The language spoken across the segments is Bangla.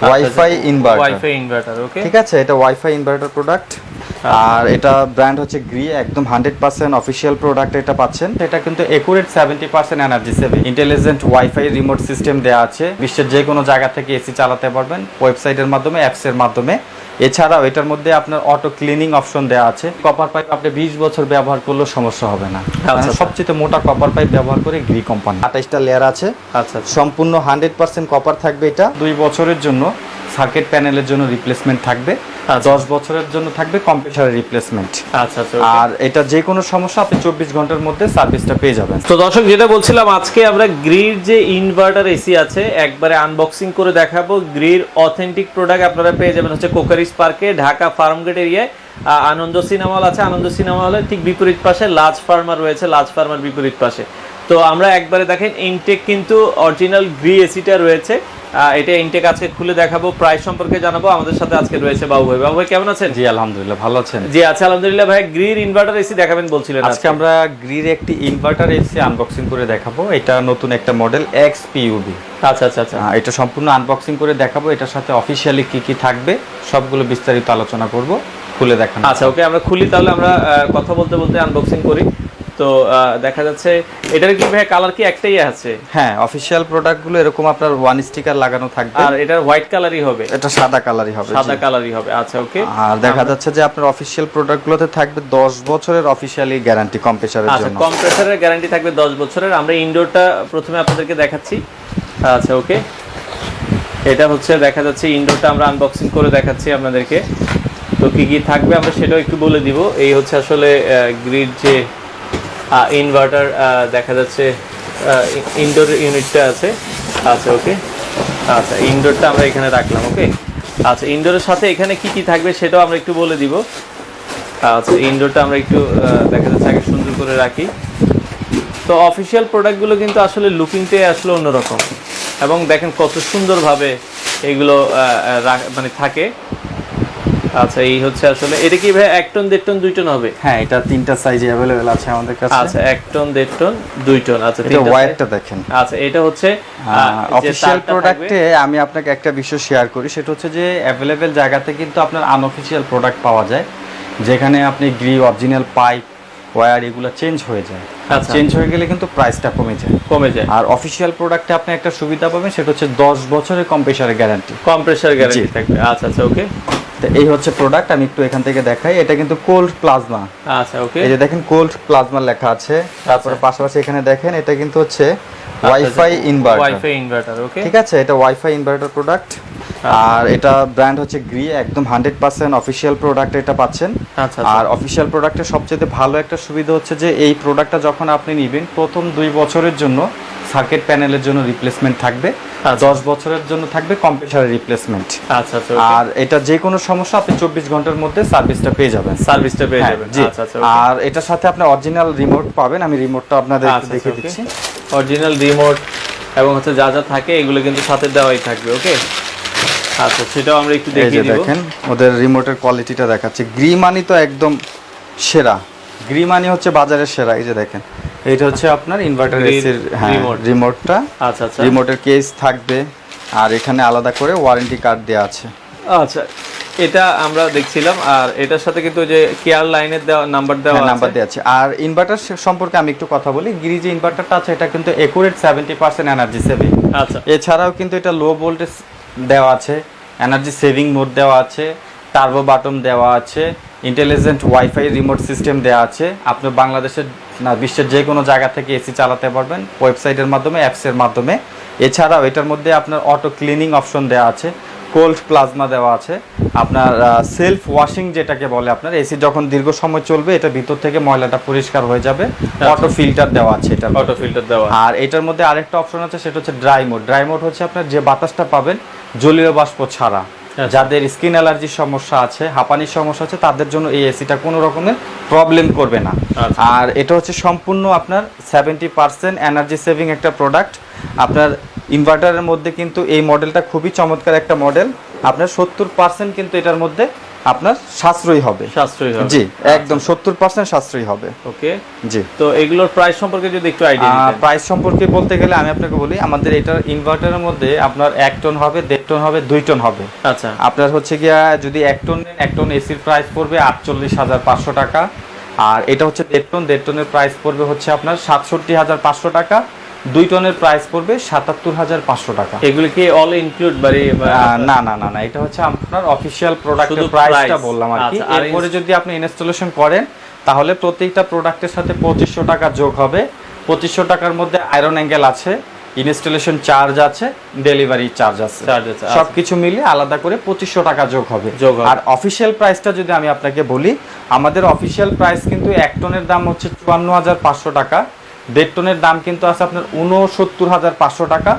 ওয়াইফাই ইনভার্টার ওকে, ঠিক আছে। এটা ওয়াইফাই ইনভার্টার প্রোডাক্ট, আর এটা ব্র্যান্ড হচ্ছে গ্রি, একদম 100% অফিশিয়াল প্রোডাক্ট এটা পাচ্ছেন। এটা কিন্তু accurate 70% energy saving, intelligent wifi remote system দেওয়া আছে। বিশ্বের যে কোনো জায়গা থেকে এসি চালাতে পারবেন ওয়েবসাইটের মাধ্যমে, অ্যাপসের মাধ্যমে। এছাড়াও এটার মধ্যে আপনার অটো ক্লিনিং অপশন দেওয়া আছে। কপার পাইপ আপনি 20 বছর ব্যবহার করলেও সমস্যা হবে না। সবচেয়ে মোটা কপার পাইপ ব্যবহার করে গ্রি কোম্পানি। 28টা লেয়ার আছে। আচ্ছা, সম্পূর্ণ 100% কপার থাকবে। এটা 2 বছরের জন্য সার্কিট প্যানেলের জন্য রিপ্লেসমেন্ট থাকবে, 10 বছরের জন্য থাকবে কম্প্রেসারের রিপ্লেসমেন্ট। আচ্ছা, আর এটা যে কোনো সমস্যা আপনি 24 ঘন্টার মধ্যে সার্ভিসটা পেয়ে যাবেন। তো দর্শক, যেটা বলছিলাম, আজকে আমরা গ্রির যে ইনভার্টার এসি আছে একবারে আনবক্সিং করে দেখাবো। গ্রির অথেন্টিক প্রোডাক্ট আপনারা পেয়ে যাবেন হচ্ছে কোকারিস পার্কে, ঢাকা ফার্মগেট এরিয়ায়। আনন্দ সিনেমা হল আছে, আনন্দ সিনেমা হলের ঠিক বিপরীত পাশে লাজ ফার্মার রয়েছে, লাজ ফার্মার বিপরীত পাশে। তো আমরা একবারে দেখেন ইনটেক কিন্তু অরিজিনাল গ্রি এসিটা রয়েছে। এটা ইনটেক আজকে খুলে দেখাবো, প্রাইস সম্পর্কে জানাবো। আমাদের সাথে আজকে রয়েছে বাবু ভাই। বাবু ভাই কেমন আছেন? জি আলহামদুলিল্লাহ, ভালো আছেন? জি আচ্ছা, আলহামদুলিল্লাহ। ভাই গ্রির ইনভার্টার এসি দেখাবেন বলছিলেন। আজকে আমরা গ্রির একটি ইনভার্টার এসি আনবক্সিং করে দেখাবো। এটা নতুন একটা মডেল XPUB। আচ্ছা আচ্ছা আচ্ছা, এটা সম্পূর্ণ আনবক্সিং করে দেখাবো। এটার সাথে অফিশিয়ালি কি কি থাকবে সবগুলো বিস্তারিত আলোচনা করব, খুলে দেখানো। আচ্ছা ওকে, আমরা খুলি তাহলে। আমরা কথা বলতে বলতে আনবক্সিং করি। তো দেখা যাচ্ছে এটার কি ভাই কালার কি একটাই আছে? হ্যাঁ, অফিশিয়াল প্রোডাক্টগুলো এরকম আপনার ওয়ান স্টিকার লাগানো থাকবে। আর এটা হোয়াইট কালারই হবে? এটা সাদা কালারই হবে। সাদা কালারই হবে, আচ্ছা ওকে। আর দেখা যাচ্ছে যে আপনার অফিশিয়াল প্রোডাক্টগুলোতে থাকবে 10 বছরের অফিশিয়ালি গ্যারান্টি কম্প্রেসারের জন্য। আচ্ছা, কম্প্রেসারের গ্যারান্টি থাকবে 10 বছরের। আমরা ইনডোরটা প্রথমে আপনাদেরকে দেখাচ্ছি। আচ্ছা ওকে, এটা হচ্ছে দেখা যাচ্ছে ইনডোরটা আমরা আনবক্সিং করে দেখাচ্ছি আপনাদেরকে। তো কি কি থাকবে আমরা সেটাও একটু বলে দিব। এই হচ্ছে আসলে গ্রিড যে ইনভার্টার দেখা যাচ্ছে ইনডোর ইউনিটটা আছে। আচ্ছা ওকে, আচ্ছা ইনডোরটা আমরা এখানে রাখলাম। ওকে, আচ্ছা ইনডোরের সাথে এখানে কি কি থাকবে সেটাও আমরা একটু বলে দিব। আচ্ছা ইনডোরটা আমরা একটু দেখা যাচ্ছে আগে সুন্দর করে রাখি। তো অফিশিয়াল প্রোডাক্টগুলো কিন্তু আসলে লুকিংটাই আসলে অন্যরকম, এবং দেখেন কত সুন্দরভাবে এগুলো মানে থাকে। আচ্ছা এই হচ্ছে আসলে, এটা কি ভাই 1 টন 1.5 টন 2 টন হবে? হ্যাঁ, এটা 3টা সাইজে अवेलेबल আছে আমাদের কাছে। আচ্ছা 1 টন 1.5 টন 2 টন। আচ্ছা এটা ওয়্যারটা দেখেন। আচ্ছা এটা হচ্ছে অফিশিয়াল প্রোডাক্টে আমি আপনাকে একটা বিষয় শেয়ার করি, সেটা হচ্ছে যে अवेलेबल জায়গাতে কিন্তু আপনার আনঅফিশিয়াল প্রোডাক্ট পাওয়া যায়, যেখানে আপনি গ্রি অরিজিনাল পাইপ ওয়্যার এগুলো চেঞ্জ হয়ে যায়। চেঞ্জ হয়ে গেলে কিন্তু প্রাইসটা কমে যায়। আর অফিশিয়াল প্রোডাক্টে আপনি একটা সুবিধা পাবেন, সেটা হচ্ছে 10 বছরের কম্প্রেসারের গ্যারান্টি থাকবে। আচ্ছা আচ্ছা ওকে, তো এই হচ্ছে প্রোডাক্ট। আমি একটু এখান থেকে দেখাই। এটা কিন্তু কোল্ড প্লাজমা। আচ্ছা ওকে, এই যে দেখেন কোল্ড প্লাজমা লেখা আছে। তারপরে পাশাপাশি এখানে দেখেন এটা কিন্তু হচ্ছে ওয়াইফাই ইনভার্টার। ওকে, ঠিক আছে। এটা ওয়াইফাই ইনভার্টার প্রোডাক্ট, আর এটা ব্র্যান্ড হচ্ছে গ্রি, একদম 100% অফিশিয়াল প্রোডাক্ট এটা পাচ্ছেন। আর অফিশিয়াল প্রোডাক্টের সবচেয়ে ভালো একটা সুবিধা হচ্ছে যে এই প্রোডাক্টটা যখন আপনি নেবেন প্রথম 2 বছরের জন্য সার্কিট প্যানেলের জন্য রিপ্লেসমেন্ট থাকবে, 10 বছরের জন্য থাকবে কম্প্রেসারের রিপ্লেসমেন্ট। আচ্ছা আচ্ছা, আর এটা যে কোনো সমস্যা আপনি 24 ঘন্টার মধ্যে সার্ভিসটা পেয়ে যাবেন। আচ্ছা আচ্ছা, আর এটার সাথে আপনি অরিজিনাল রিমোট পাবেন। আমি রিমোটটা আপনাদের একটু দেখিয়ে দিচ্ছি। অরিজিনাল রিমোট এবং হচ্ছে যা যা থাকে এগুলো কিন্তু সাথে দেওয়াই থাকবে। ওকে, আচ্ছা সেটাও আমরা একটু দেখিয়ে দিব। দেখেন ওদের রিমোটের কোয়ালিটিটা দেখাচ্ছে। গ্রি মানি তো একদম সেরা, গ্রি মানি হচ্ছে বাজারের সেরা। এই যে দেখেন, এইটা হচ্ছে আপনার ইনভার্টার এসির রিমোটটা। আচ্ছা আচ্ছা, রিমোটের কেস থাকবে, আর এখানে আলাদা করে ওয়ারেন্টি কার্ড দেওয়া আছে। আচ্ছা এটা আমরা দেখছিলাম। আর এটার সাথে কিন্তু যে কেয়ার লাইনের নাম্বার দেওয়া আছে। আর ইনভার্টার সম্পর্কে আমি একটু কথা বলি। গ্রি যে ইনভার্টারটা আছে এটা কিন্তু একুরেট 70% এনার্জি সেভিং। আচ্ছা, এছাড়াও কিন্তু এটা লো ভোল্টেজ দেওয়া আছে, এনার্জি সেভিং মোড দেওয়া আছে, টার্বো বাটন দেওয়া আছে, ইন্টেলিজেন্ট ওয়াইফাই রিমোট সিস্টেম দেওয়া আছে। আপনি বাংলাদেশের না বিশ্বের যে কোনো জায়গা থেকে এসি চালাতে পারবেন ওয়েবসাইটের মাধ্যমে, অ্যাপসের মাধ্যমে। এছাড়াও এটার মধ্যে আপনার অটো ক্লিনিং অপশন দেওয়া আছে, কোল্ড প্লাজমা দেওয়া আছে, আপনার সেলফ ওয়াশিং যেটাকে বলে, আপনার এসি যখন দীর্ঘ সময় চলবে এটা ভিতর থেকে ময়লাটা পরিষ্কার হয়ে যাবে, অটো ফিল্টার দেওয়া আছে। এটা অটো ফিল্টার দেওয়া। আর এটার মধ্যে আরেকটা অপশন আছে, সেটা হচ্ছে ড্রাই মোড। ড্রাই মোড হচ্ছে আপনার যে বাতাসটা পাবেন জলীয় বাষ্প ছাড়া। যাদের স্কিন অ্যালার্জির সমস্যা আছে, হাঁপানির সমস্যা আছে, তাদের জন্য এই এসিটা কোনো রকমের প্রবলেম করবে না। আর এটা হচ্ছে সম্পূর্ণ আপনার 70% এনার্জি সেভিং একটা প্রোডাক্ট। আপনার ইনভার্টারের মধ্যে কিন্তু এই মডেলটা খুবই চমৎকার একটা মডেল। আপনার 70% কিন্তু এটার মধ্যে আপনার সাশ্রয়ী হবে। জি, একদম 70% সাশ্রয়ী হবে। ওকে, জি। তো এগুলোর প্রাইস সম্পর্কে যদি একটু আইডিয়া দিতেন। প্রাইস সম্পর্কে বলতে গেলে আমি আপনাকে বলি, আমাদের এটার ইনভার্টারের মধ্যে আপনার 1 টন হবে, 1.5 টন হবে, 2 টন হবে। আচ্ছা, আপনার হচ্ছে গিয়া যদি 1 টন নেন, 1 টন এসির প্রাইস পড়বে 48,500 টাকা। আর এটা হচ্ছে 1.5 টনের প্রাইস পড়বে হচ্ছে আপনার 67,500 টাকা। 2 টনের প্রাইস পড়বে 77,500 টাকা। এগুলো কি অল ইনক্লুড না না না না, এটা হচ্ছে আপনার অফিশিয়াল প্রোডাক্টের প্রাইসটা বললাম আর কি। এরপরে যদি আপনি ইনস্টলেশন করেন তাহলে প্রত্যেকটা প্রোডাক্টের সাথে 2500 টাকা যোগ হবে। 2500 টাকার মধ্যে আয়রন অ্যাঙ্গেল আছে, ইনস্টলেশন চার্জ আছে, ডেলিভারি চার্জ আছে, সবকিছু মিলে আলাদা করে 2500 টাকা যোগ হবে। আর অফিশিয়াল প্রাইসটা যদি আমি আপনাকে বলি, আমাদের অফিশিয়াল প্রাইস কিন্তু 1 টনের দাম হচ্ছে 54,500 টাকা, 1.5 টনের দাম কিন্তু আছে আপনার 69,500 টাকা,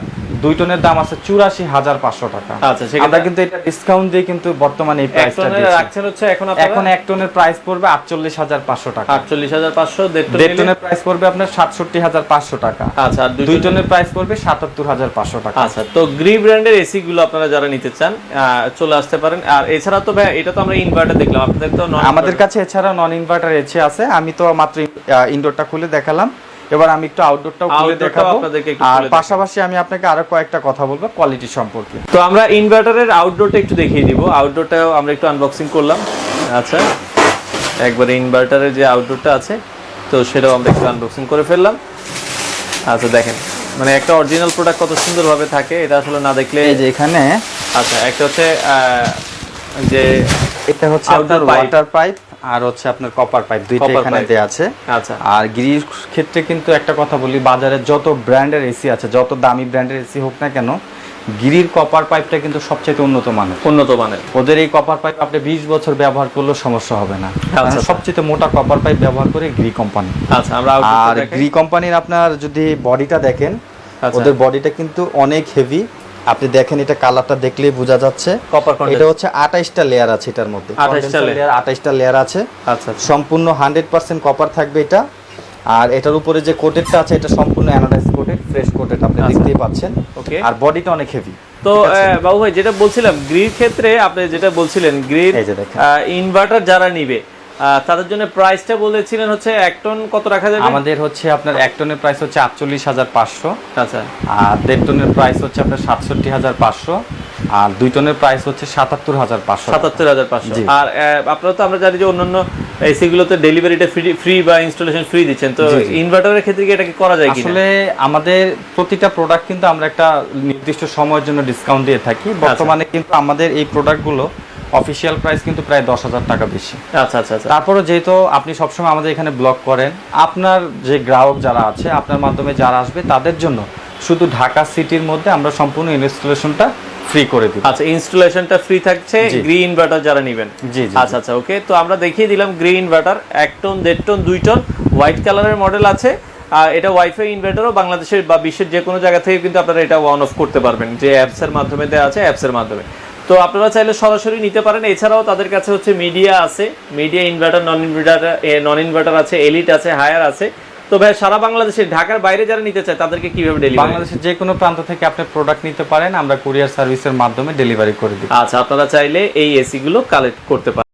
2 টনের দাম আছে 84,500 টাকা। আচ্ছা, আমরা কিন্তু এটা ডিসকাউন্ট দিয়ে কিন্তু বর্তমানে এই প্রাইসটা রাখছেন হচ্ছে এখন 1 টনের প্রাইস পড়বে 48,500 টাকা। 48,500। 1.5 টনের প্রাইস পড়বে আপনার 67,500 টাকা। আচ্ছা, আর 2 টনের প্রাইস পড়বে 77,500 টাকা। আচ্ছা, তো গ্রি ব্র্যান্ডের এসি গুলো আপনারা যারা নিতে চান চলে আসতে পারেন। আর এছাড়া তো ভাই এটা তো আমরা ইনভার্টার দেখলাম, আপনাদের তো আমাদের কাছে এছাড়া নন ইনভার্টার এসি আছে। আমি তো মাত্র ইনডোরটা খুলে দেখালাম, এবার আমি একটু আউটডোরটাও খুলে দেখাবো। আর পাশাপাশি আমি আপনাকে আরো কয়েকটা কথা বলবো কোয়ালিটি সম্পর্কে। তো আমরা ইনভার্টারের আউটডোরটা একটু দেখিয়ে দিব। আউটডোরটাও আমরা একটু আনবক্সিং করলাম। আচ্ছা, একবারে ইনভার্টারের যে আউটডোরটা আছে তো সেটাও আমরা একটু আনবক্সিং করে ফেললাম। আচ্ছা, দেখেন মানে একটা অরিজিনাল প্রোডাক্ট কত সুন্দরভাবে থাকে, এটা আসলে না দেখলে। এই যে এখানে আচ্ছা, একটা হচ্ছে যে এটা হচ্ছে আপনার ওয়াটার পাইপ আর হচ্ছে আপনার কপার পাইপ, দুইটা এখানে দেয়া আছে। আচ্ছা, আর গ্রির ক্ষেত্রে কিন্তু একটা কথা বলি, বাজারে যত ব্র্যান্ডের এসি আছে, যত দামি ব্র্যান্ডের এসি হোক না কেন, গ্রির কপার পাইপটা কিন্তু সবচেয়ে উন্নত মানের। ওদের এই কপার পাইপ আপনি 20 বছর ব্যবহার করলেও সমস্যা হবে না। সবচেয়ে মোটা কপার পাইপ ব্যবহার করে গ্রি কোম্পানি। আচ্ছা, আমরা আর গ্রি কোম্পানির আপনার যদি বডিটা দেখেন, ওদের বডিটা কিন্তু অনেক হেভি। আপনি দেখেন, এটা কালারটা দেখলেই বোঝা যাচ্ছে। এটা হচ্ছে 28টা লেয়ার আছে এটার মধ্যে, 28টা লেয়ার আছে। আচ্ছা, সম্পূর্ণ 100% কপার থাকবে এটা। আর এটার উপরে যে কোটেডটা আছে এটা সম্পূর্ণ অ্যানোডাইজ কোটেড, ফ্রেশ কোটেড, আপনি দেখতেই পাচ্ছেন। ওকে, আর বডিটা অনেক হেভি। তো বাবু ভাই যেটা বলছিলাম গ্রির ক্ষেত্রে, আপনি যেটা বলছিলেন গ্রির ইনভার্টার যারা নিবে তাদের জন্য প্রাইসটা বলেছিলেন হচ্ছে 1 টন কত রাখা যাবে? আমাদের হচ্ছে আপনার 1 টনের প্রাইস হচ্ছে 48,500। আচ্ছা, আর 1.5 টনের প্রাইস হচ্ছে আপনার 67,500। আর 2 টনের প্রাইস হচ্ছে 77,500। 77,500। আর আপনারা তো আমরা জানি যে অন্যান্য এসি গুলোতে ডেলিভারিটা ফ্রি বা ইনস্টলেশন ফ্রি দিচ্ছেন, তো ইনভার্টারের ক্ষেত্রে কি এটা কি করা যায় কিনা? আসলে আমাদের প্রতিটা প্রোডাক্ট কিন্তু আমরা একটা নির্দিষ্ট সময়ের জন্য ডিসকাউন্ট দিয়ে থাকি। বর্তমানে কিন্তু আমাদের এই প্রোডাক্টগুলো অফিশিয়াল প্রাইস কিন্তু প্রায় 10,000 টাকা বেশি। আচ্ছা আচ্ছা আচ্ছা। তারপরে যেহেতু আপনি সবসময় আমাদের এখানে ব্লগ করেন, আপনার যে গ্রাহক যারা আছে, আপনার মাধ্যমে যারা আসবে তাদের জন্য শুধু ঢাকা সিটির মধ্যে আমরা সম্পূর্ণ ইনস্টলেশনটা ফ্রি করে দিই। আচ্ছা, ইনস্টলেশনটা ফ্রি থাকছে গ্রি ইনভার্টার যারা নেবেন। জি জি। আচ্ছা আচ্ছা, ওকে। তো আমরা দেখিয়ে দিলাম Gree inverter 1 ton, 1.5 ton, 2 ton, white কালারের মডেল আছে। আর এটা ওয়াইফাই ইনভার্টারও বাংলাদেশের বা বিশ্বের যে কোনো জায়গা থেকে কিন্তু আপনারা এটা অন অফ করতে পারবেন, যে অ্যাপসের মাধ্যমে দেওয়া আছে, অ্যাপসের মাধ্যমে। তো আপনারা চাইলে সরাসরি নিতে পারেন। এছাড়াও তাদের কাছে হচ্ছে মিডিয়া আছে, মিডিয়া ইনভার্টার, নন ইনভার্টার আছে, এলিট আছে, হায়ার আছে। তো ভাই সারা বাংলাদেশে, ঢাকার বাইরে যারা নিতে চায় তাদেরকে কিভাবে ডেলিভারি? বাংলাদেশের যে কোনো প্রান্ত থেকে আপনি প্রোডাক্ট নিতে পারেন, আমরা কুরিয়ার সার্ভিসের মাধ্যমে ডেলিভারি করে দিই। আচ্ছা, আপনারা চাইলে এই এসি গুলো কালেক্ট করতে পারেন।